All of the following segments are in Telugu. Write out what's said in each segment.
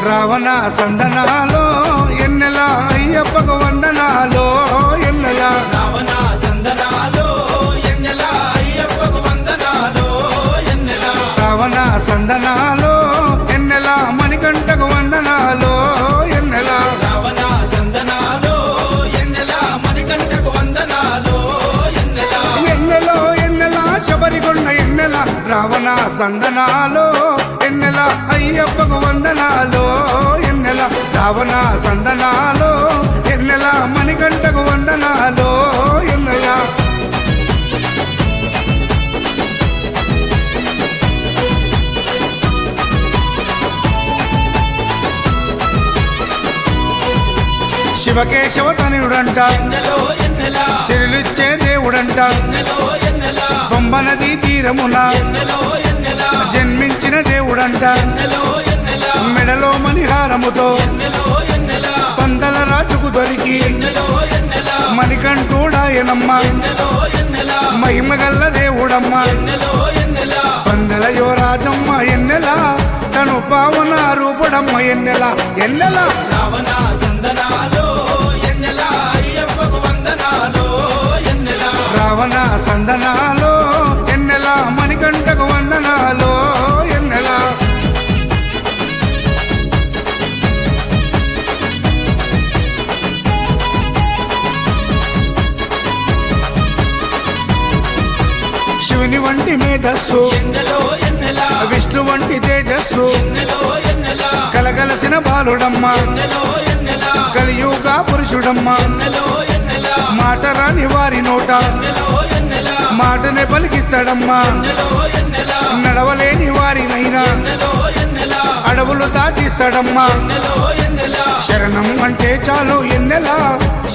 రావణ సందనాలో ఎన్నెల అయ్యప్పకు వందనాలో ఎన్నెల రావణ సందనాలో ఎన్నెల అయ్యప్పకు వందనాలో ఎన్నెల రావణ సందనాలో ఎన్నెల మణికంఠకు వందనాలో ఎన్నెల రావణ సందనాలో ఎన్నెల మణికంఠకు వందనాలో ఎన్నెల ఎన్నెలో ఎన్నెల శబరికొండ ఎన్నెల రావణ సందనాలో ఎన్నెల అయ్యప్పకు వందనాలో ఎన్నెల రావణ సందనాలో ఎన్నెల మణికంఠకు వందనాలో ఎన్నెల శివకేశవ తనయుడంట ఎన్నెలో ఎన్నెల శిరులిచ్చే దేవుడంట ఎన్నెలో ఎన్నెల పంబ నదీ తీరమున ఎన్నెలో ఎన్నెల జన్మించిన దేవుడంట ఎన్నెలో ఎన్నెల మెడలో మణిహారముతో ఎన్నెలో ఎన్నెల పందల రాజుకు దొరికి ఎన్నెలో ఎన్నెల మణికంఠుడాయనమ్మ ఎన్నెలో ఎన్నెల మహిమగల్ల దేవుడమ్మ ఎన్నెలో ఎన్నెల పందల యువరాజమ్మ ఎన్నెల తను పావన రూపుడమ్మ ఎన్నెల ఎన్నెల రావణ సందనాలో ఎన్నెల అయ్యప్పకు వందనాలో ఎన్నెల రావణ సందనాలో ఎన్నెల మణికంఠకు వందనాలో ఎన్నెల శివుని వంటి మేధస్సు ఎన్నెలో ఎన్నెల విష్ణు వంటి తేజస్సు ఎన్నెలో ఎన్నెల కలగలసిన బాలుడమ్మ ఎన్నెలో ఎన్నెల కలియుగ పురుషుడమ్మ ఎన్నెలో ఎన్నెల మాట రాని వారి నోట ఎన్నెలో ఎన్నెల మాటనే పలికిస్తాడమ్మా ఎన్నెలో ఎన్నెల నడవలేని వారినైనా ఎన్నెలో ఎన్నెల అడవులు దాటిస్తాడమ్మా ఎన్నెలో ఎన్నెల శరణం అంటే చాలు ఎన్నెల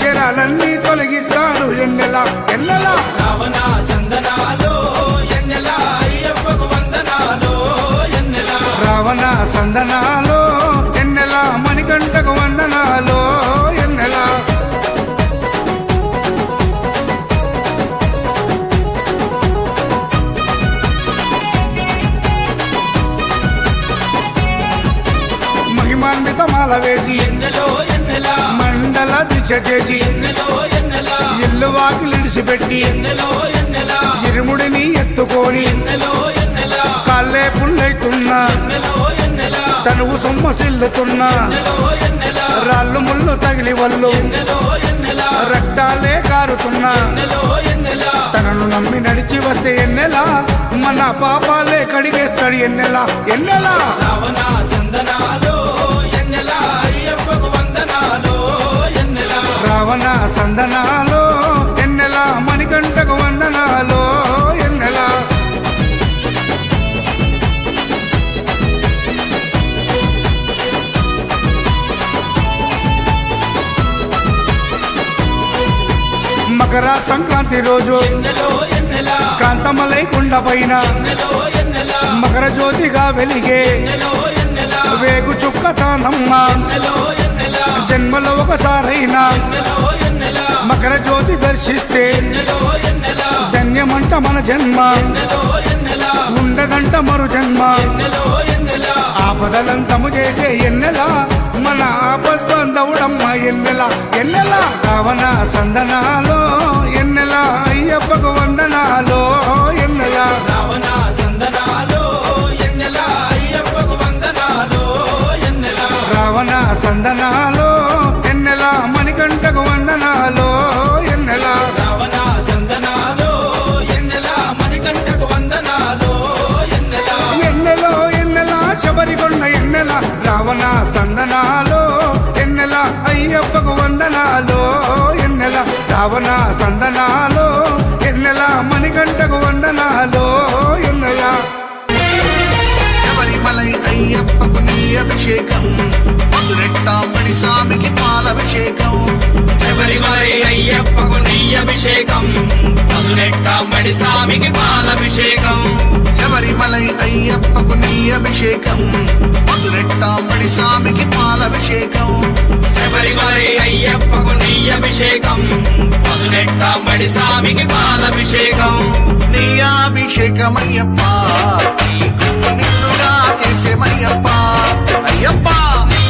శరాలన్నీ తొలగిస్తాడు ఎన్నెల ఎన్నెల రావణ సందనాలో ఎన్నెల అయ్యప్పకు వందనాలో ఎన్నెల రావణ సందనాలో ఎన్నెల మణికంఠకు వందనాలో ఎన్నెల మహిమాన్విత మాల వేసి ఎన్నెలో ఎన్నెల మండల దిశ చేసి ఎన్నెలో ఎన్నెల ఇల్లు వాకిలిడిసిపెట్టి ఎన్నెలో ఎన్నెల ఇరుముడిని ఎత్తుకొని ఎన్నెలో ఎన్నెల కాళ్ళే పుల్లైతున్నా ఎన్నెలో ఎన్నెల తనువు సొమ్మసిల్లుతున్నా ఎన్నెలో ఎన్నెల రాళ్ళు ముళ్ళు తగిలి వల్లు ఎన్నెలో ఎన్నెల రక్తాలే కారుతున్నా ఎన్నెలో ఎన్నెల తనను నమ్మి నడిచి వస్తే ఎన్నెలా మన పాపాలే కడిగేస్తాడు ఎన్నెలా ఎన్నెలా రావణ సందనాలో ఎన్నెల అయ్యప్పకు వందనాలో ఎన్నెల రావణ సందనాలో ఎన్నెలా మణికంఠకు వందనాలో ఎన్నెలా మకర సంక్రాంతి రోజు ఎన్నెలో ఎన్నెల కాంతమలై కుండ పైన ఎన్నెలో ఎన్నెల మకర జ్యోతిగా వెలిగే ఎన్నెలో ఎన్నెల వేగు చుక్క తానమ్మ ఎన్నెలో ఎన్నెల జన్మలో ఒకసారైనా ఎన్నెలో ఎన్నెల మకర జ్యోతి దర్శిస్తే ఎన్నెలో ఎన్నెల ధన్యమంట మన జన్మ ఎన్నెలో ఎన్నెల ఉండదంట మరు జన్మ ఎన్నెలో ఎన్నెల ఆపదలంతము చేసే ఎన్నెల మన ఆపద్బంధవుడమ్మ ఎన్నెల ఎన్నెల రావణ సందనాలో ఎన్నెల అయ్యప్పకు వందనాలో ఎన్నెల రావణ సందనాలో ఎన్నెల అయ్యప్పకు వందనాలో ఎన్నెల రావణ సందనాలో ఎన్నెల మణికంఠకు వందనాలో ఎన్నెల రావణ సందనాలో ఎన్నెల మణికంఠకు వందనాలో ఎన్నెల ఎన్నెలో ఎన్నెల శబరికొండ ఎన్నెల రావణ సందనాలో ఎన్నెల అయ్యప్పకు వందనాలో ఎన్నెల రావణ సందనాలో ఎన్నెల మణికంఠకు వందనాలో ఎన్నెల శబరిమలై అయ్యప్పకు నీ అభిషేకం మధురెట్టాంబడి స్వామికి పాలభిషేకం శబరిమలై అయ్యప్పకు నీ అభిషేకం మధునెట్టాంబడి స్వామికి పాలభిషేకం శబరిమలై అయ్యప్పకు నీ అభిషేకం మధురెట్టాంబడి స్వామికి పాలభిషేకం శబరిమలై అయ్యప్పకు నీ అభిషేకం మధునెట్టాంబడి స్వామికి పాలభిషేకం నీ అభిషేకమయ్యప్ప నీకు నిన్నుగా చేసేమయ్యప్ప అయ్యప్ప నీ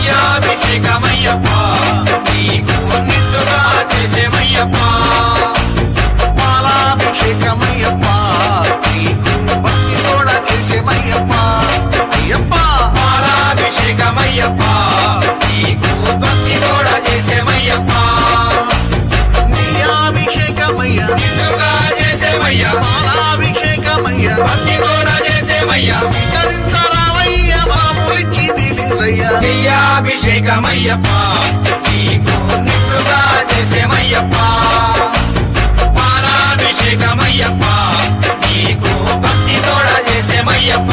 పాలాభిషేకమయ్యప్ప నీకు నిండుగా చేసేమయ్యప్ప పాలాభిషేకమయ్యప్ప నీకు భక్తి తోడ చేసేమయ్యప్ప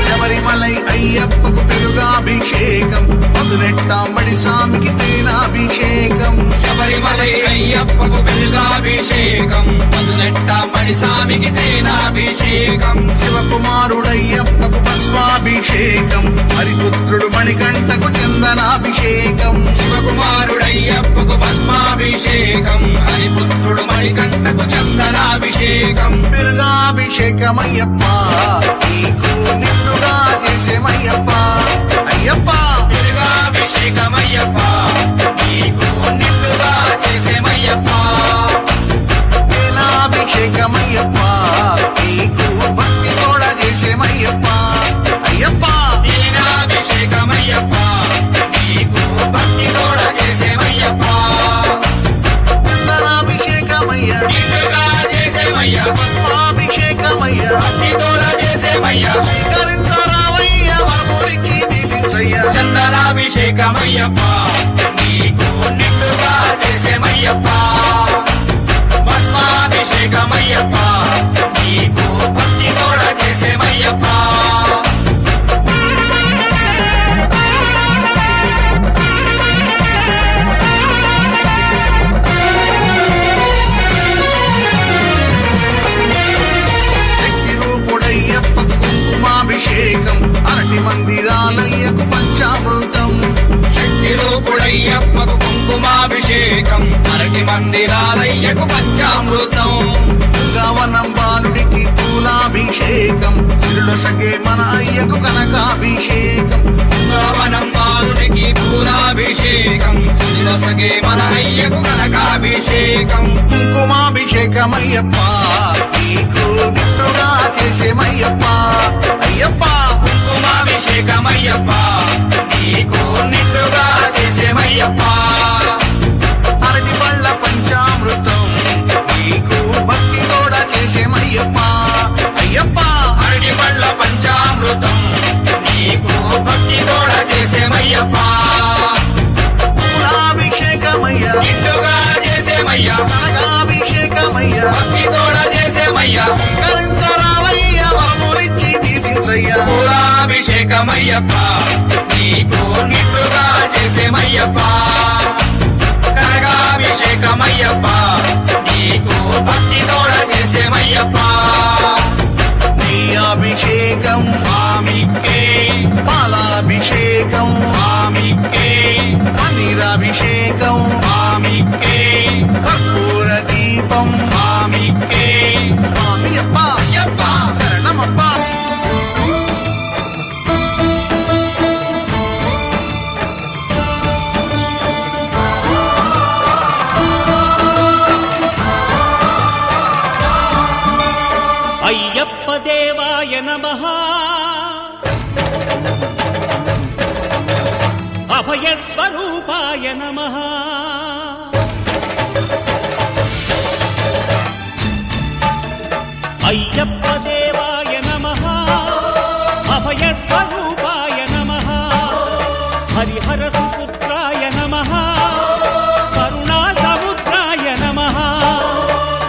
శబరిమలై అయ్యప్పకు పెరుగాభిషేకం పదునెట్టాంబడి స్వామికి తేనాభిషేకం శబరిమలై అయ్యప్పకు పెరుగాభిషేకం పదునెట్టాంబడి స్వామికి తేనాభిషేకం శివకుమారుడయ్యప్పకు భస్మాభిషేకం హరిపుత్రుడు మణికంఠకు చందనాభిషేకం శివకుమారుడయ్యప్పకు భస్మాభిషేకం హరిపుత్రుడు మణికంఠకు చందనాభిషేకం పెరుగాభిషేకమయ్యప్ప నీకు నిండుగా చేసేమయ్యప్ప అయ్యప్ప పెరుగాభిషేకమయ్యప్ప నీకు నిండుగా చేసేమయ్యప్ప తేనాభిషేకమయ్యప్ప నీకు భక్తి కూడా చేసేమయ్యప్ప అయ్యప్ప తేనాభిషేకమయ్యప్ప నీకు భక్తి తోడ చేసేమయ్యప్ప చందనాభిషేకమయ్య నిండుగా చేసేమయ్య భస్మాభిషేకమయ్య భక్తి తోడ చేసేమయ్య స్వీకరించరావయ్య వరములిచ్చి దీవించయ్య చందనాభిషేకమయ్యప్ప నీకు నిండుగా చేసేమయ్యప్ప భస్మాభిషేకమయ్యప్ప నీకు భక్తి తోడ చేసేమయ్యప్ప శక్తి రూపుడయ్యప్పకు కుంకుమాభిషేకం అరటి మందిరాలయ్యకు పంచామృతం శక్తి రూపుడయ్యప్పకు కుంకుమాభిషేకం అరటి మందిరాలయ్యకు పంచామృతం గవనం బాలుడికి పూలాభిషేకం సిరుల సగే మన అయ్యకు కనకాభిషేకం వనం బాలునికి పూలాభిషేకం శ్రీరసగే మన అయ్యకు కనకాభిషేకం కుంకుమాభిషేకమయ్యప్ప నీకు నిండుగా చేసేమయ్యప్ప అయ్యప్ప కుంకుమాభిషేకమయ్యప్ప నీకు నిండుగా చేసేమయ్యప్ప అరటి పళ్ళ పంచామృతం నీకు భక్తి కూడా చేసేమయ్యప్ప అయ్యప్ప అరటి పళ్ళ పంచామృతం నీకు భక్తి తోడ చేసేమయ్యప్ప పూలాభిషేకమయ్య నిండుగా చేసేమయ్య కనకాభిషేకమయ్య భక్తి తోడ చేసేమయ్య స్వీకరించరావయ్య వరములిచ్చి దీవించయ్య పూలాభిషేకమయ్యప్ప నీకు నిండుగా చేసేమయ్యప్ప కనకాభిషేకమయ్యప్ప నీకు భక్తి తోడ చేసేమయ్యప్ప నీ అభిషేకం స్వామికే పాలాభిషేకం స్వామికే పన్నీరాభిషేకం స్వామికే కర్పూర దీపం స్వామికే స్వామి అప్ప అయ్యప్ప శరణమప్ప అయ్యప్ప దేవాయ నమః అభయస్వరూపాయ నమః అయ్యప్ప దేవాయ నమః అభయస్వరూపాయ నమః హరిహర సుపుత్రాయ నమః కరుణా సముద్రాయ నమః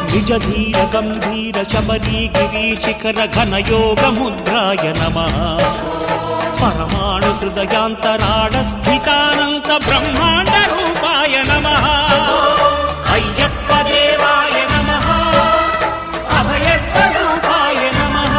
నిజ ధీర గంభీర శబరీ గిరీశిఖర ఘనయోగ ముద్రాయ నమః పరమాణు హృదయాంతరాళ స్థితానంత బ్రహ్మాండ రూపాయ నమః అయ్యప్ప దేవాయ నమః అభయస్వరూపాయ నమః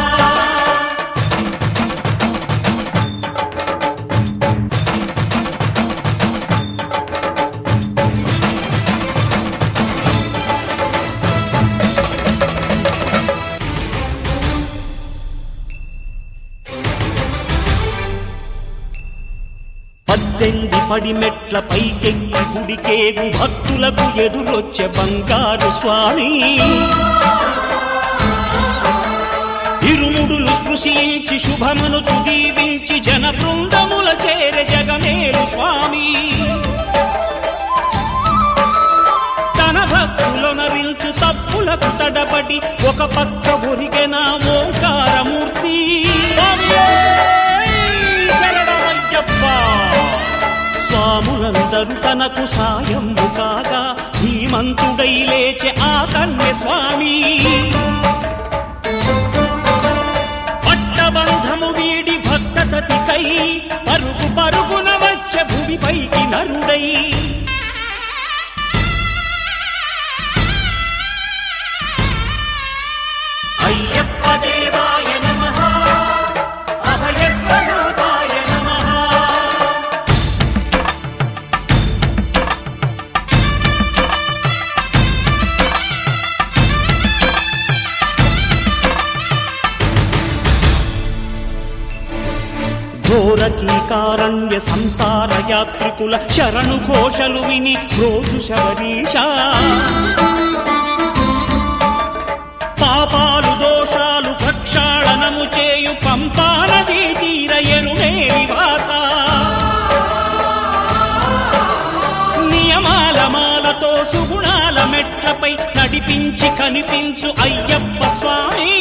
పద్దెంది పడిమెట్ల పైకెక్కి గుడికేగు భక్తులకు ఎదురొచ్చే బంగారు స్వామి ఇరుముడులు స్పృశ స్పృశించి శుభమును చుదీవించి జన బృందముల చేరె జగమేలు స్వామి తన భక్తులొనరిల్చు తప్పులకు తడబడి ఒక పక్క ఒరిగెన ఓంకారమూర్తి శరణమయ్యప్ప స్వాములందరూ తనకు సాయము కాగా ధీమంతుడై లేచె ఆ కన్య స్వామి పట్టబంధము వీడి భక్తతతికై పరుగు పరుగున వచ్చ భూమిపైకి నరుడై అయ్యప్ప దేవాయ నమః అభయ స్వరూపాయ నమః ఘోరకీకారణ్య సంసార యాత్రికుల శరణు ఘోషలు విని రోజు శబరీష పాపాలు దోషాలు ప్రక్షాళనము చేయు పంపానదీ తీర ఎరుమే నివాస నియమాల మాలతో సుగుణాల మెట్లపై నడిపించి కనిపించు అయ్యప్ప స్వామి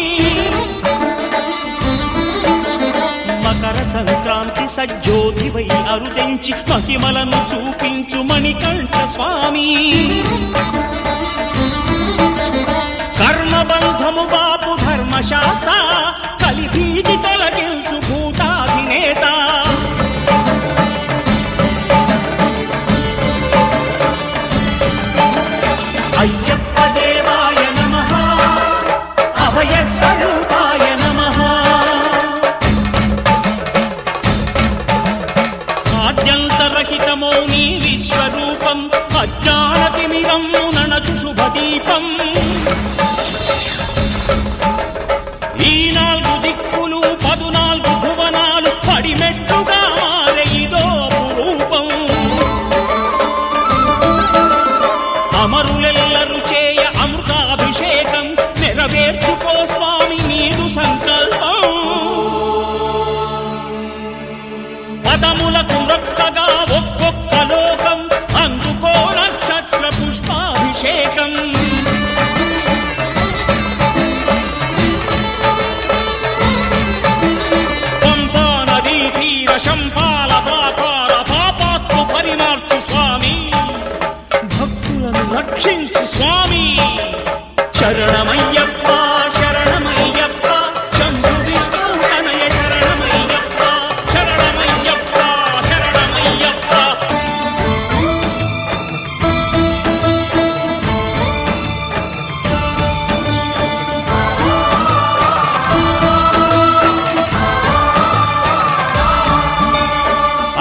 మకర సంక్రాంతి సజ్జోతివై అరుదెంచి మహిమలను చూపించు మణికంఠ స్వామి కర్మబంధము బాపు ధర్మశాస్త్ర కలిభీతి తొలగించు భూతాధినేత అయ్యప్ప దేవాయ నమః అభయ స్వరూపాయ నమః ఆద్యంతరహితమో నీ విశ్వరూపం అజ్ఞానతిమిరం నణచు శుభదీపం ఈ 4 దిక్కులు 14 భువనాలు పడిమెట్టుగా మారే ఇదో రూపం అమరులెల్లరు చేయ అమృతాభిషేకం నెరవేర్చుకో స్వామి నీదు సంకల్పం పదములకు రొక్కగా ఒక్కొక్క లోకం అందుకో నక్షత్ర పుష్పాభిషేకం శంపాల దాకార పాపాత్మ పరిమార్చు స్వామి భక్తులను రక్షించు స్వామి శరణమయ్యప్ప శరణమయ్యప్ప శంభు విష్ణు తనయ శరణమయ్యప్ప శరణమయ్యప్ప శరణమయ్యప్ప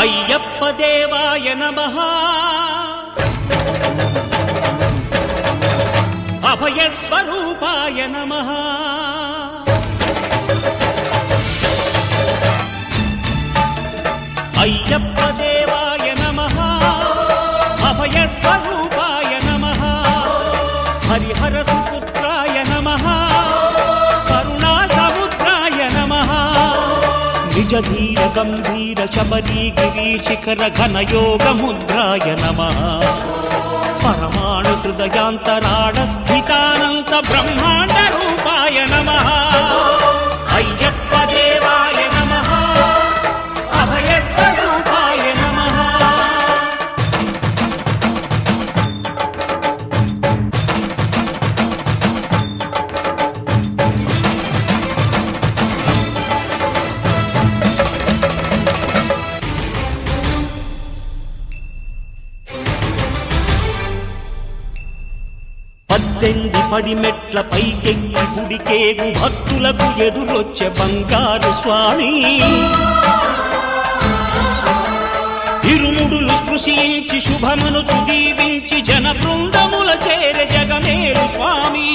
అయ్యప్ప దేవాయ నమః అభయ స్వరూపాయ నమః అయ్యప్ప దేవాయ నమః అభయ స్వరూపాయ నమః హరిహర సుపుత్రాయ నమః కరుణా సముద్రాయ నమః నిజ ధీర గంభీర శబరీ గిరి శిఖర ఘన యోగ ముద్రాయ నమః పరమాణు హృదయాంతరాడ స్థితానంత బ్రహ్మాండ రూపాయ నమః అయ్యప్ప దేవాయ నమః అభయ స్వరూపాయ నమః పద్దెంది పడిమెట్ల పైకెక్కి గుడికేగు భక్తులకు ఎదురొచ్చే బంగారు స్వామి ఇరుముడులు స్పృశించి శుభమును చుదీవించి జన బృందముల చేరె జగమేలు స్వామి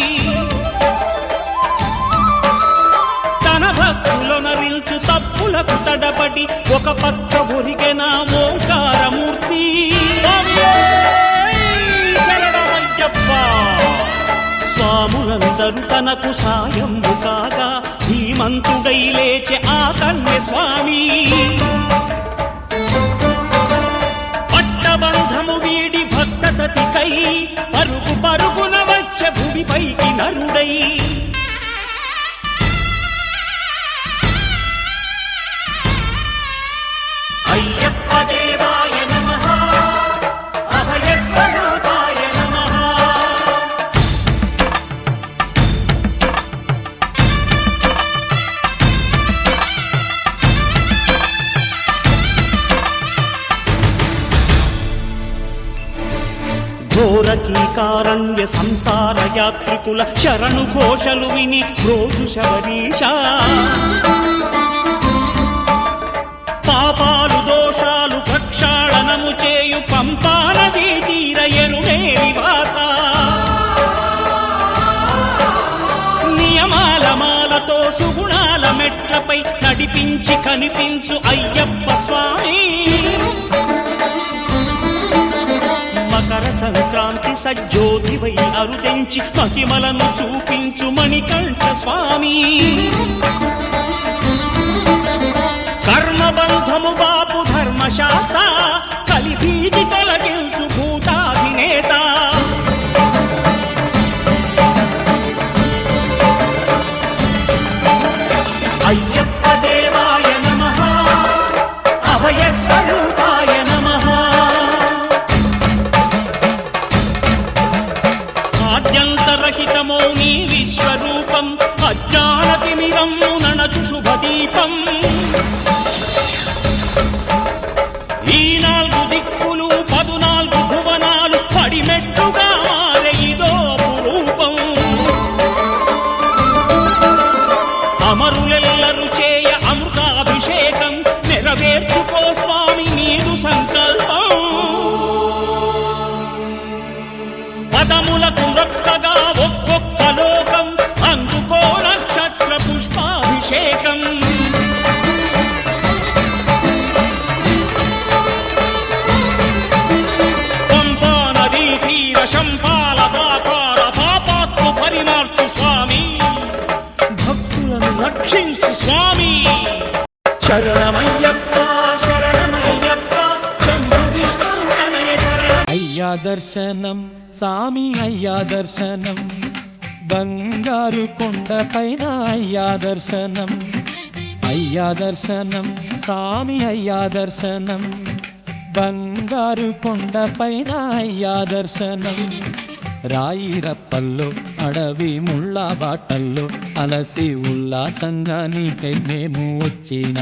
తన భక్తులొనరిల్చు తప్పులకు తడబడి ఒక పక్క ఒరిగెన ఓంకారమూర్తి శరణమయ్యప్ప స్వాములందరూ తనకు సాయము కాగా ధీమంతుడై లేచే ఆ కన్య స్వామి పట్టబంధము వీడి భక్తతతికై పరుగు పరుగున వచ్చే భూమిపైకి నరుడై అయ్యప్ప దేవాయ నమః అభయ స్వరూపాయ నమః ఘోరకీకారణ్య సంసార యాత్రికుల శరణు ఘోషలు విని రోజు శబరీష పాపాలు దోషాలు ప్రక్షాళనము చేయు పంపా నదీ తీరయను నివాస నియమాల మాలతో సుగుణాల మెట్లపై నడిపించి కనిపించు అయ్యప్ప స్వామి మకర సంక్రాంతి సజ్జోతివై అరుదెంచి మహిమలను చూపించు మణికంఠ స్వామి కర్మబంధము బాపు ధర్మశాస్త్ర కలిభీతి తొలగించు భూతాధినేత అయ్యప్ప దేవాయ నమః అభయ స్వరూపాయ నమః ఆద్యంతరహితమో నీ విశ్వరూపం అజ్ఞానతిమిరము నణచు శుభదీపం ఈ 4 దిక్కులు 14 భువనాలు పడిమెట్టుగా మారే ఇదో రూపం అమరులెల్లరు చేయ అమృతాభిషేకం నెరవేర్చుకో స్వామి నీదు సంకల్పం పదములకు రొక్కగా ఒక్కొక్క లోకం అందుకో నక్షత్ర పుష్పాభిషేకం పంపా నదీ తీర శంపాల దాకార పాపాత్ము పరిమార్చు స్వామి భక్తులను రక్షించు స్వామి శరణమయ్యప్ప శరణమయ్యప్ప శంభు విష్ణు తనయ శరణం అయ్యా దర్శనం సామి అయ్యా దర్శనం బంగారు కొండపైన అయ్యా దర్శనం అయ్యా దర్శనం సామి అయ్యా దర్శనం బంగారు కొండపైన అయ్యా దర్శనం రాయి రప్పల్లో అడవి ముళ్ళ బాటల్లో అలసి ఉల్లాసంగా నీకై మేము వచ్చిన